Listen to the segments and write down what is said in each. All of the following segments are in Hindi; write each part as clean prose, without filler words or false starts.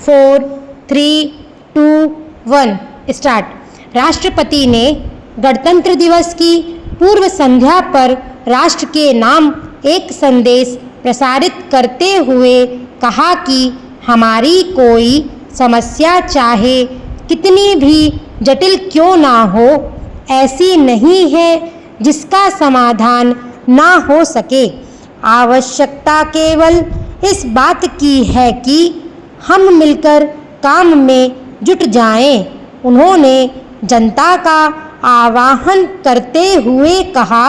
4, 3, 2, 1 स्टार्ट। राष्ट्रपति ने गणतंत्र दिवस की पूर्व संध्या पर राष्ट्र के नाम एक संदेश प्रसारित करते हुए कहा कि हमारी कोई समस्या चाहे कितनी भी जटिल क्यों ना हो, ऐसी नहीं है जिसका समाधान ना हो सके। आवश्यकता केवल इस बात की है कि हम मिलकर काम में जुट जाएं। उन्होंने जनता का आह्वान करते हुए कहा,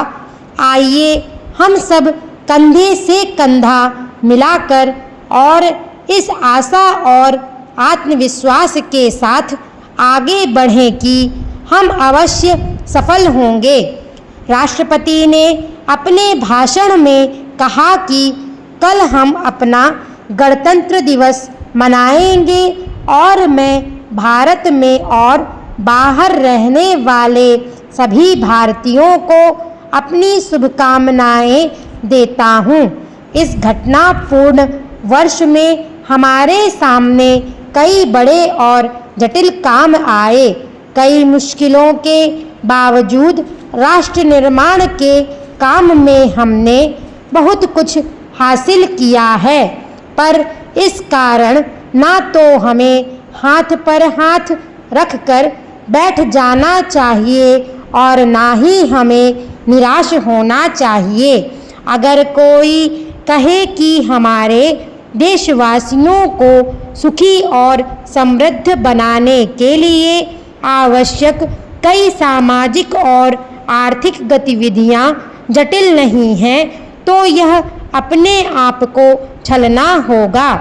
आइए हम सब कंधे से कंधा मिलाकर और इस आशा और आत्मविश्वास के साथ आगे बढ़ें कि हम अवश्य सफल होंगे। राष्ट्रपति ने अपने भाषण में कहा कि कल हम अपना गणतंत्र दिवस मनाएंगे और मैं भारत में और बाहर रहने वाले सभी भारतीयों को अपनी शुभकामनाएं देता हूं। इस घटनापूर्ण वर्ष में हमारे सामने कई बड़े और जटिल काम आए। कई मुश्किलों के बावजूद राष्ट्र निर्माण के काम में हमने बहुत कुछ हासिल किया है, पर इस कारण ना तो हमें हाथ पर हाथ रखकर बैठ जाना चाहिए और ना ही हमें निराश होना चाहिए। अगर कोई कहे कि हमारे देशवासियों को सुखी और समृद्ध बनाने के लिए आवश्यक कई सामाजिक और आर्थिक गतिविधियां जटिल नहीं हैं, तो यह अपने आप को छलना होगा।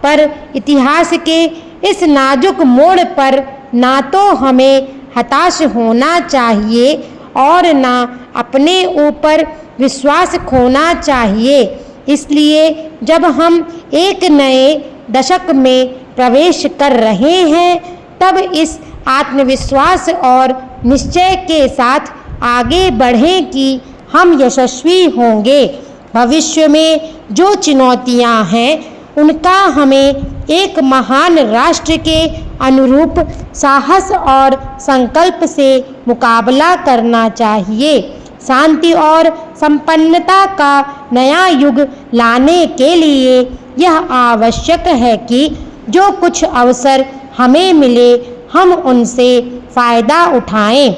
पर इतिहास के इस नाजुक मोड़ पर ना तो हमें हताश होना चाहिए और ना अपने ऊपर विश्वास खोना चाहिए। इसलिए जब हम एक नए दशक में प्रवेश कर रहे हैं, तब इस आत्मविश्वास और निश्चय के साथ आगे बढ़ें कि हम यशस्वी होंगे। भविष्य में जो चुनौतियां हैं, उनका हमें एक महान राष्ट्र के अनुरूप साहस और संकल्प से मुकाबला करना चाहिए। शांति और संपन्नता का नया युग लाने के लिए यह आवश्यक है कि जो कुछ अवसर हमें मिले, हम उनसे फ़ायदा उठाएं।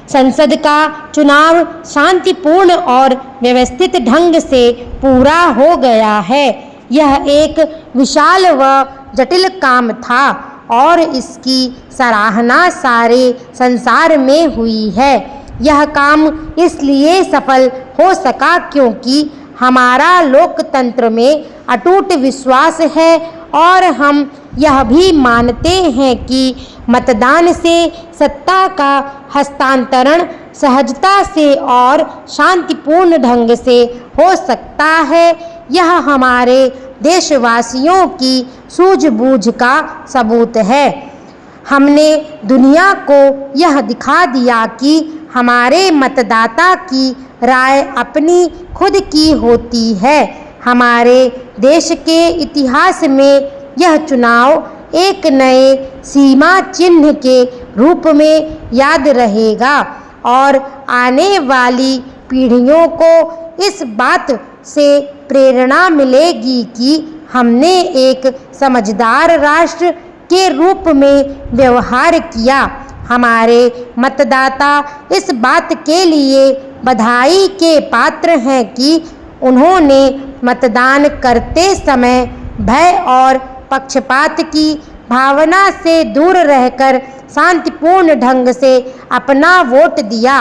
संसद का चुनाव शांतिपूर्ण और व्यवस्थित ढंग से पूरा हो गया है। यह एक विशाल व जटिल काम था और इसकी सराहना सारे संसार में हुई है। यह काम इसलिए सफल हो सका क्योंकि हमारा लोकतंत्र में अटूट विश्वास है और हम यह भी मानते हैं कि मतदान से सत्ता का हस्तांतरण सहजता से और शांतिपूर्ण ढंग से हो सकता है। यह हमारे देशवासियों की सूझबूझ का सबूत है। हमने दुनिया को यह दिखा दिया कि हमारे मतदाता की राय अपनी खुद की होती है। हमारे देश के इतिहास में यह चुनाव एक नए सीमा चिन्ह के रूप में याद रहेगा और आने वाली पीढ़ियों को इस बात से प्रेरणा मिलेगी कि हमने एक समझदार राष्ट्र के रूप में व्यवहार किया। हमारे मतदाता इस बात के लिए बधाई के पात्र हैं कि उन्होंने मतदान करते समय भय और पक्षपात की भावना से दूर रहकर शांतिपूर्ण ढंग से अपना वोट दिया।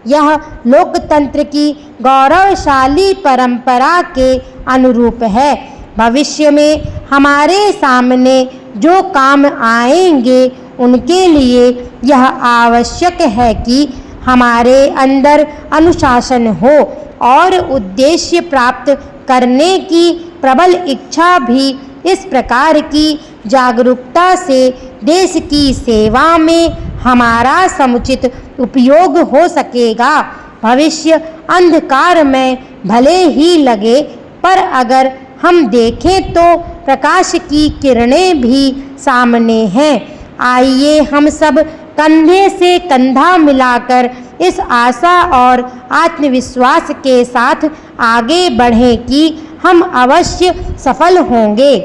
यह लोकतंत्र की गौरवशाली परंपरा के अनुरूप है। भविष्य में हमारे सामने जो काम आएंगे, उनके लिए यह आवश्यक है कि हमारे अंदर अनुशासन हो और उद्देश्य प्राप्त करने की प्रबल इच्छा भी। इस प्रकार की जागरूकता से देश की सेवा में हमारा समुचित उपयोग हो सकेगा। भविष्य अंधकार में भले ही लगे, पर अगर हम देखें तो प्रकाश की किरणें भी सामने हैं। आइए हम सब कंधे से कंधा मिलाकर इस आशा और आत्मविश्वास के साथ आगे बढ़ें कि हम अवश्य सफल होंगे।